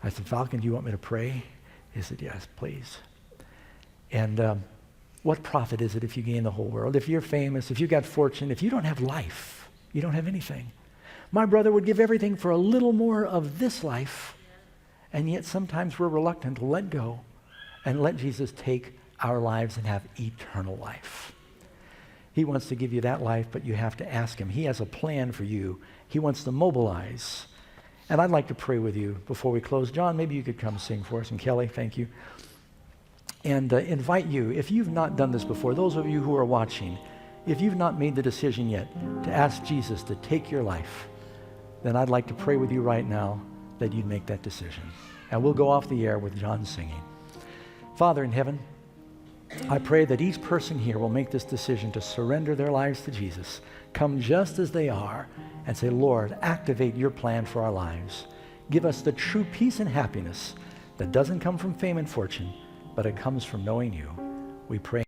I said, Falcon, do you want me to pray? He said, yes, please. And what profit is it if you gain the whole world? If you're famous, if you got fortune, if you don't have life, you don't have anything. My brother would give everything for a little more of this life, and yet sometimes we're reluctant to let go and let Jesus take our lives and have eternal life. He wants to give you that life, but you have to ask him. He has a plan for you. He wants to mobilize. And I'd like to pray with you before we close. John, maybe you could come sing for us. And Kelly, thank you. And invite you, if you've not done this before, those of you who are watching, if you've not made the decision yet to ask Jesus to take your life, then I'd like to pray with you right now that you'd make that decision. And we'll go off the air with John singing. Father in heaven, I pray that each person here will make this decision to surrender their lives to Jesus, come just as they are, and say, Lord, activate your plan for our lives. Give us the true peace and happiness that doesn't come from fame and fortune, but it comes from knowing you. We pray.